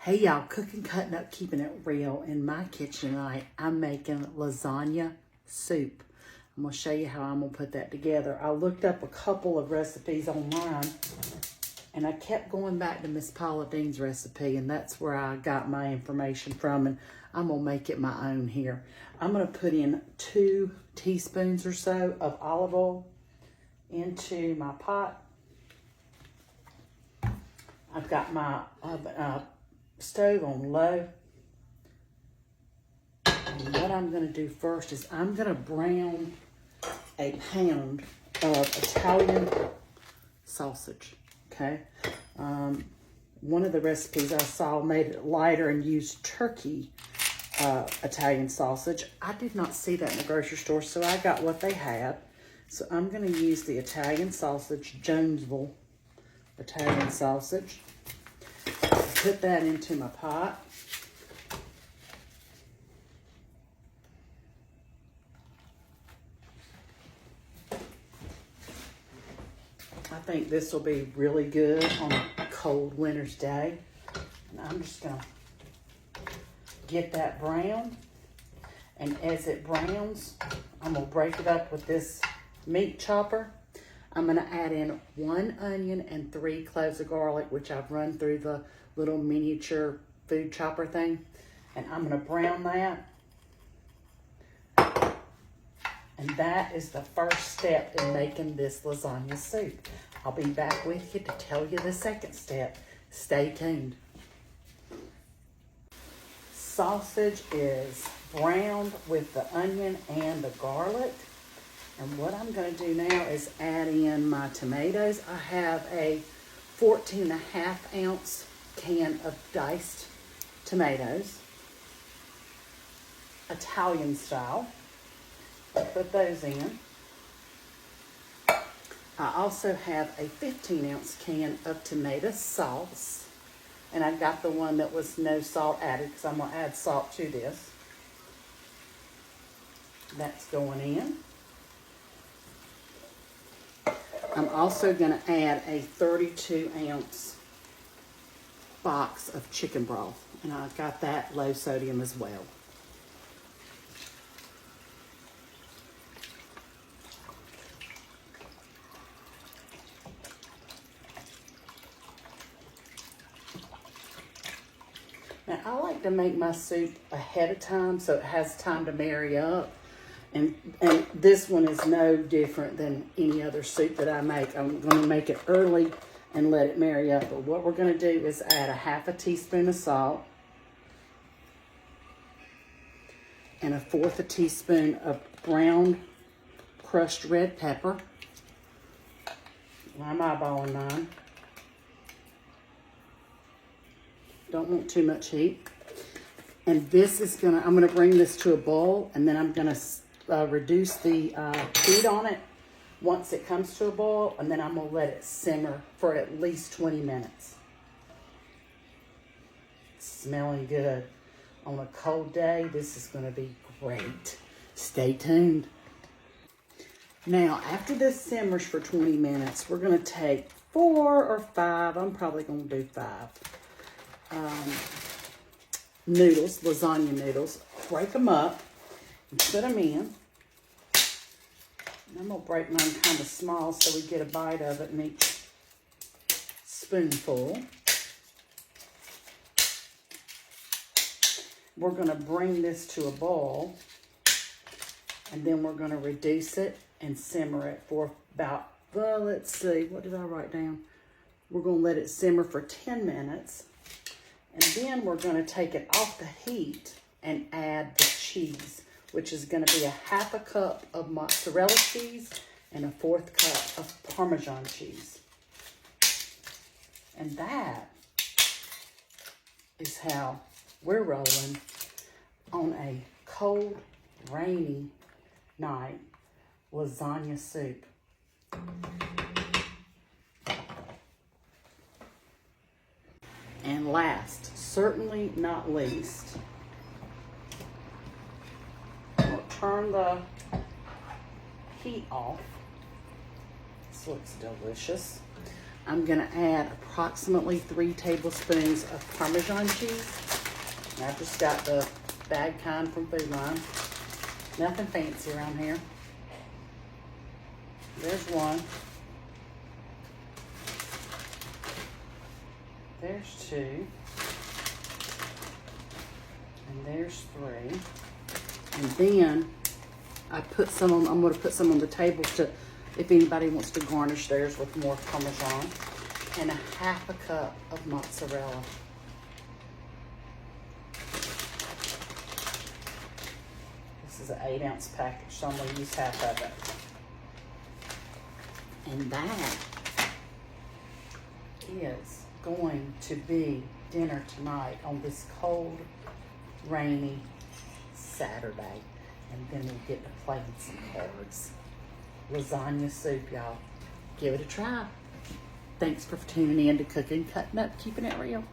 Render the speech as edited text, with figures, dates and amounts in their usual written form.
Hey y'all, cooking, cutting up, keeping it real. In my kitchen tonight, I'm making lasagna soup. I'm gonna show you how I'm gonna put that together. I looked up a couple of recipes online and I kept going back to Miss Paula Dean's recipe, and that's where I got my information from, and I'm gonna make it my own here. I'm gonna put in 2 teaspoons or so of olive oil into my pot. I've got my stove on low. And what I'm going to do first is I'm going to brown a pound of Italian sausage, okay? One of the recipes I saw made it lighter and used turkey Italian sausage. I did not see that in the grocery store, so I got what they had. So I'm going to use the Italian sausage, Jonesville Italian sausage. Put that into my pot. I think this will be really good on a cold winter's day. And I'm just going to get that brown. And as it browns, I'm going to break it up with this meat chopper. I'm going to add in 1 onion and 3 cloves of garlic, which I've run through the little miniature food chopper thing. And I'm going to brown that. And that is the first step in making this lasagna soup. I'll be back with you to tell you the second step. Stay tuned. Sausage is browned with the onion and the garlic. And what I'm going to do now is add in my tomatoes. I have a 14.5 ounce can of diced tomatoes, Italian style. I'll put those in. I also have a 15 ounce can of tomato sauce. And I got the one that was no salt added because I'm going to add salt to this. That's going in. I'm also going to add a 32 ounce box of chicken broth, and I've got that low sodium as well. Now I like to make my soup ahead of time so it has time to marry up. And this one is no different than any other soup that I make. I'm going to make it early and let it marry up. But what we're going to do is add a 1/2 teaspoon of salt and a 1/4 teaspoon of ground crushed red pepper. I'm eyeballing mine. Don't want too much heat. And this is I'm going to bring this to a boil, and then I'm going to reduce the heat on it once it comes to a boil, and then I'm going to let it simmer for at least 20 minutes. It's smelling good. On a cold day, this is going to be great. Stay tuned. Now, after this simmers for 20 minutes, we're going to take 4 or 5, I'm probably going to do 5, noodles, lasagna noodles. Break them up and put them in. And I'm going to break mine kind of small so we get a bite of it in each spoonful. We're going to bring this to a boil, and then we're going to reduce it and simmer it for about, let's see, what did I write down? We're going to let it simmer for 10 minutes. And then we're going to take it off the heat and add the cheese, which is going to be a 1/2 cup of mozzarella cheese and a 1/4 cup of Parmesan cheese. And that is how we're rolling on a cold, rainy night lasagna soup. And last, certainly not least, we'll turn the heat off. This looks delicious. I'm gonna add approximately 3 tablespoons of Parmesan cheese. And I've just got the bag kind from Food Line. Nothing fancy around here. There's one. There's 2. And there's 3. And then I put some on, I'm going to put some on the table to, if anybody wants to garnish theirs with more Parmesan. And a half a cup of mozzarella. This is an 8-ounce package, so I'm going to use half of it. And that is going to be dinner tonight on this cold, rainy Saturday. And then we'll get to playing some cards. Lasagna soup, y'all. Give it a try. Thanks for tuning in to Cooking, Cutting Up, Keeping It Real.